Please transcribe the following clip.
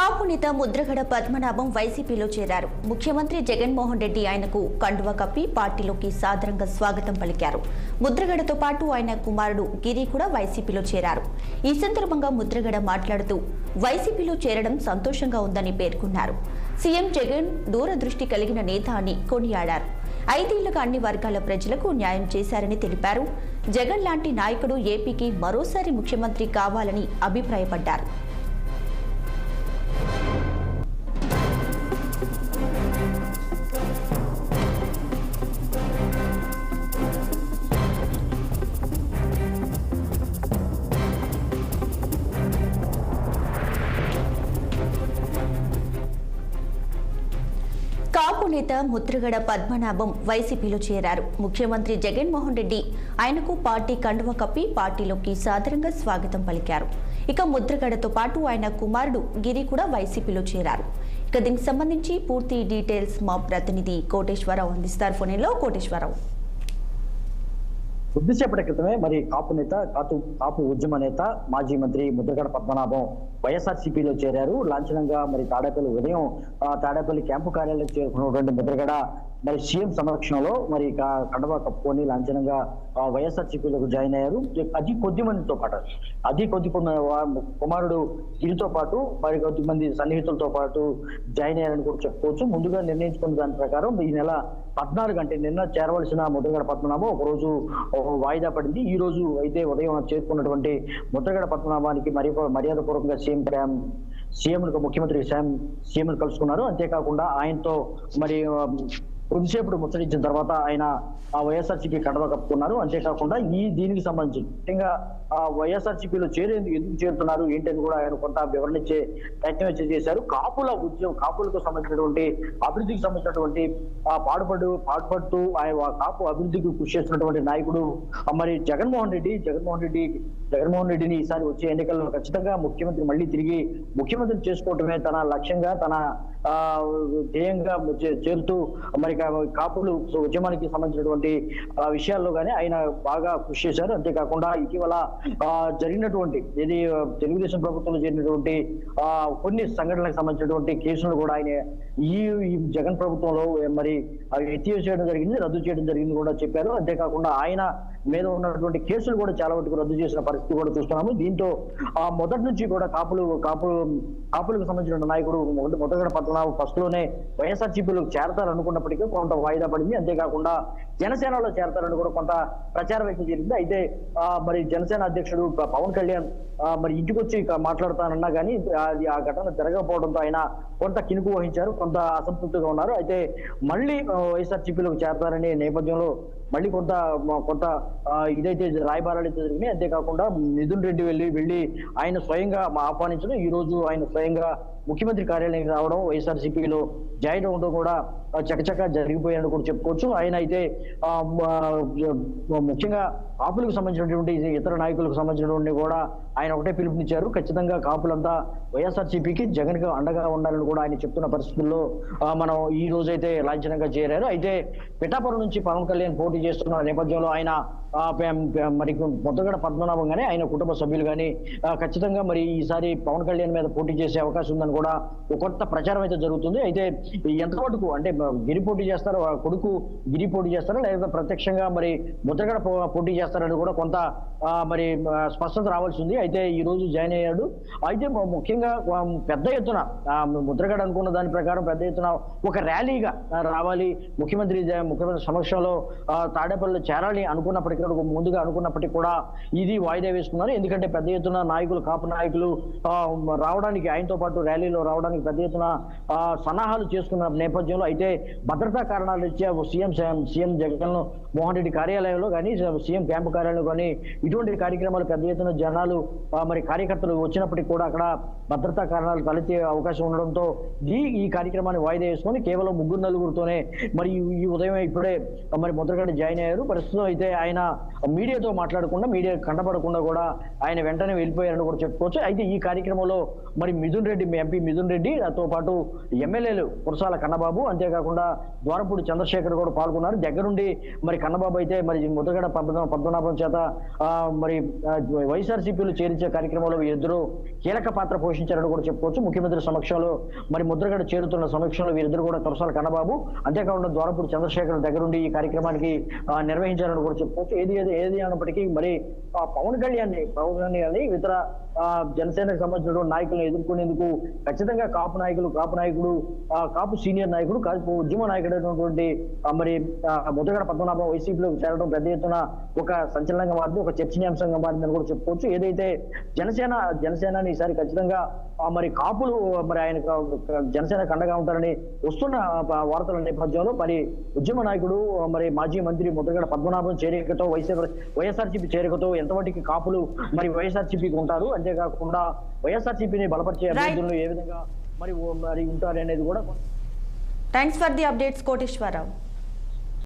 కాపు నేత ముద్రగడ పద్మనాభం వైసీపీలో చేరారు. ముఖ్యమంత్రి జగన్మోహన్ రెడ్డి ఆయనకు కండువా కప్పి పార్టీలోకి సాదరంగా స్వాగతం పలికారు. ముద్రగడతో పాటు ఆయన కుమారుడు గిరి కూడా వైసీపీలో చేరారు. ఈ సందర్భంగా ముద్రగడ మాట్లాడుతూ వైసీపీలో చేరడం సంతోషంగా ఉందని పేర్కొన్నారు. సీఎం జగన్ దూరదృష్టి కలిగిన నేత అని కొనియాడారు. 5 ఏళ్లుగా అన్ని వర్గాల ప్రజలకు న్యాయం చేశారని తెలిపారు. జగన్ లాంటి నాయకుడు ఏపీకి మరోసారి ముఖ్యమంత్రి కావాలని అభిప్రాయపడ్డారు. కాపు నేత ముద్రగడ పద్మనాభం వైసీపీలో చేరారు. ముఖ్యమంత్రి జగన్మోహన్ రెడ్డి ఆయనకు పార్టీ కండువా కప్పి పార్టీలోకి సాదరంగా స్వాగతం పలికారు. ఇక ముద్రగడతో పాటు ఆయన కుమారుడు గిరి కూడా వైసీపీలో చేరారు. ఇక దీనికి సంబంధించి పూర్తి డీటెయిల్స్ మా ప్రతినిధి కోటేశ్వరరావు అందిస్తారు. ఫోన్లో కోటేశ్వరరావు. కొద్దిసేపటి క్రితమే మరి కాపు ఉద్యమ నేత మాజీ మంత్రి ముద్రగడ పద్మనాభం వైఎస్ఆర్సీపీలో చేరారు. లాంఛనంగా మరి తాడేపల్లి క్యాంపు కార్యాలయం చేరుకున్నటువంటి ముద్రగడ మరి సీఎం సమక్షంలో మరి కండువా కప్పుకొని లాంఛనంగా వైఎస్ఆర్సీపీలోకి జాయిన్ అయ్యారు. అతి కొద్ది మందితో పాటు కుమారుడు గిరితో పాటు మరి కొద్ది మంది సన్నిహితులతో పాటు జాయిన్ అయ్యారని కూడా చెప్పుకోవచ్చు. ముందుగా నిర్ణయించుకున్న దాని ప్రకారం ఈ నెల 14 అంటే నిన్న చేరవలసిన ముద్రగడ పద్మనాభం ఒకరోజు వాయిదా పడింది. ఈ రోజు అయితే ఉదయం చేరుకున్నటువంటి ముద్రగడ పద్మనాభానికి మర్యాదపూర్వకంగా ముఖ్యమంత్రి సీఎం కలుసుకున్నారు. అంతేకాకుండా ఆయనతో మరి కొద్దిసేపు ముచ్చటించిన తర్వాత ఆయన వైఎస్ఆర్సీపీ కండువా కప్పుకున్నారు. అంతేకాకుండా దీనికి సంబంధించి ముఖ్యంగా వైఎస్ఆర్సీపీలో ఎందుకు చేరుతున్నారు ఏంటని కూడా ఆయన కొంత వివరణ ఇచ్చే ప్రయత్నం చేశారు. కాపులకు సంబంధించినటువంటి అభివృద్ధికి సంబంధించినటువంటి పాటుపడుతూ ఆయన కాపు అభివృద్ధికి కృషి చేస్తున్నటువంటి నాయకుడు మరి జగన్మోహన్ రెడ్డిని ఈసారి వచ్చే ఎన్నికల్లో ఖచ్చితంగా మళ్ళీ తిరిగి ముఖ్యమంత్రి చేసుకోవటమే తన లక్ష్యంగా తన ధ్యేయంగా చేరుతూ మరి కాపులు ఉద్యమానికి సంబంధించినటువంటి విషయాల్లో కానీ ఆయన బాగా కృషి చేశారు. అంతేకాకుండా ఇటీవల జరిగినటువంటి తెలుగుదేశం ప్రభుత్వంలో జరిగినటువంటి కొన్ని సంఘటనలకు సంబంధించినటువంటి కేసులను కూడా ఆయన ఈ జగన్ ప్రభుత్వంలో మరి రద్దు చేయడం జరిగింది కూడా చెప్పారు. అంతేకాకుండా ఆయన మీద ఉన్నటువంటి కేసులు కూడా చాలా వరకు రద్దు చేసిన పరిస్థితి కూడా చూస్తున్నాము. దీంతో మొదటి నుంచి కూడా కాపులకు సంబంధించిన నాయకుడు ముద్రగడ పద్మనాభం ఫస్ట్ లోనే వైఎస్ఆర్సీపీలో చేరతారనుకున్నప్పటికీ కొంత వాయిదా పడింది. అంతేకాకుండా జనసేనలో చేరతారని కూడా కొంత ప్రచారం అయితే జరిగింది. అయితే మరి జనసేన అధ్యక్షుడు పవన్ కళ్యాణ్ మరి ఇంటికి వచ్చి మాట్లాడతానన్నా కానీ ఆ ఘటన జరగకపోవడంతో ఆయన కొంత కినుకు వహించారు, కొంత అసంతృప్తిగా ఉన్నారు. అయితే మళ్ళీ వైఎస్ఆర్సీపీలోకి చేరతారనే నేపథ్యంలో మళ్ళీ కొంత ఇదైతే రాయబారాలు అయితే జరిగినాయి. అంతేకాకుండా మిథున్ రెడ్డి వెళ్ళి ఆయన స్వయంగా ఆహ్వానించడం, ఈ రోజు ఆయన స్వయంగా ముఖ్యమంత్రి కార్యాలయానికి రావడం, వైఎస్ఆర్సీపీలో జాయిన్ అవడం కూడా చకచకా జరిగిపోయాయని కూడా చెప్పుకోవచ్చు. ఆయన అయితే ముఖ్యంగా కాపులకు సంబంధించినటువంటి ఇతర నాయకులకు సంబంధించినటువంటి కూడా ఆయన ఒకటే పిలుపునిచ్చారు. ఖచ్చితంగా కాపులంతా వైఎస్ఆర్సీపీకి జగన్ గా అండగా ఉండాలని కూడా ఆయన చెప్తున్న పరిస్థితుల్లో మనం ఈ రోజైతే లాంఛనంగా చేరారు. అయితే పిఠాపురం నుంచి పవన్ కళ్యాణ్ పోటీ చేస్తున్న నేపథ్యంలో ఆయన మరి ముద్రగడ పద్మనాభం కానీ ఆయన కుటుంబ సభ్యులు కానీ ఖచ్చితంగా మరి ఈసారి పవన్ కళ్యాణ్ మీద పోటీ చేసే అవకాశం ఉందని కూడా ఒక కొత్త ప్రచారం అయితే జరుగుతుంది. అయితే ఎంతవరకు అంటే గిరి పోటీ చేస్తారో, కొడుకు గిరి పోటీ చేస్తారా లేదా ప్రత్యక్షంగా మరి ముద్రగడ పోటీ చేస్తారని కూడా కొంత మరి స్పష్టత రావాల్సి ఉంది. అయితే ఈ రోజు జాయిన్ అయ్యాడు. అయితే ముఖ్యంగా పెద్ద ఎత్తున ముద్రగడ అనుకున్న దాని ప్రకారం పెద్ద ఎత్తున ఒక ర్యాలీగా రావాలి, ముఖ్యమంత్రి సమక్షంలో తాడేపల్లిలో చేరాలి ముందుగా అనుకున్నప్పటికీ కూడా ఇది వాయిదా వేసుకున్నారు. ఎందుకంటే పెద్ద ఎత్తున కాపు నాయకులు రావడానికి, ఆయనతో పాటు ర్యాలీలో రావడానికి పెద్ద ఎత్తున సన్నాహాలు చేసుకున్న నేపథ్యంలో అయితే భద్రతా కారణాలు ఇచ్చే సీఎం జగన్ మోహన్ రెడ్డి కార్యాలయంలో కానీ సీఎం క్యాంపు కార్యాలయంలో కానీ ఇటువంటి కార్యక్రమాలు పెద్ద ఎత్తున జనాలు మరి కార్యకర్తలు వచ్చినప్పటికీ కూడా అక్కడ భద్రతా కారణాలు తలెత్తే అవకాశం ఉండడంతో ఈ కార్యక్రమాన్ని వాయిదా వేసుకొని కేవలం 3-4తోనే మరి ఈ ఉదయం ఇప్పుడే మరి ముద్రగడ జాయిన్ అయ్యారు. ప్రస్తుతం అయితే ఆయన మీడియాతో మాట్లాడకుండా మీడియా కంటపడకుండా కూడా ఆయన వెంటనే వెళ్ళిపోయారని కూడా చెప్పుకోవచ్చు. అయితే ఈ కార్యక్రమంలో మరి మిథున్ రెడ్డి, ఎంపీ మిథున్ రెడ్డి, తో పాటు ఎమ్మెల్యేలు కురసాల కన్నబాబు, అంతేకాకుండా ద్వారపూడి చంద్రశేఖర్ కూడా పాల్గొన్నారు. దగ్గరుండి మరి కన్నబాబు అయితే మరి ముద్రగడ పద్మనాభం చేత మరి వైఎస్ఆర్సీపీలు చేర్చే కార్యక్రమంలో వీరిద్దరూ కీలక పాత్ర పోషించారని కూడా చెప్పుకోవచ్చు. ముఖ్యమంత్రి సమక్షంలో మరి ముద్రగడ చేరుతున్న సమక్షంలో వీరిద్దరు కూడా కురసాల కన్నబాబు, అంతేకాకుండా ద్వారపూడి చంద్రశేఖర్ దగ్గరుండి ఈ కార్యక్రమానికి నిర్వహించారని కూడా చెప్పుకోవచ్చు. ఏది అయినప్పటికీ మరి పవన్ కళ్యాణ్ ఇతర జనసేనకు సంబంధించిన నాయకులను ఎదుర్కొనేందుకు ఖచ్చితంగా కాపు నాయకుడు, కాపు సీనియర్ నాయకుడు, కాపు ఉద్యమ నాయకుడు అయినటువంటి మరి ముద్రగడ పద్మనాభం వైసీపీలోకి చేరడం పెద్ద ఎత్తున ఒక సంచలనంగా మారింది, ఒక చర్చనీయాంశంగా మారిందని కూడా చెప్పుకోవచ్చు. ఏదైతే జనసేన ఈసారి ఖచ్చితంగా మరి కాపులు మరి ఆయన జనసేనకు అండగా ఉంటారని వస్తున్న వార్తల నేపథ్యంలో మరి ఉద్యమ నాయకుడు మరి మాజీ మంత్రి ముద్రగడ పద్మనాభం చేరికతో వైఎస్ఆర్సీపీ చేరికతో ఎంతవరకు కాపులు మరి వైఎస్ఆర్సీపీకి ఉంటారు, అంతేకాకుండా వైఎస్ఆర్సీపీని బలపరిచే అభ్యర్థులను ఏ విధంగా మరి ఉంటారు అనేది కూడా. Thanks for the updates Koteswararao.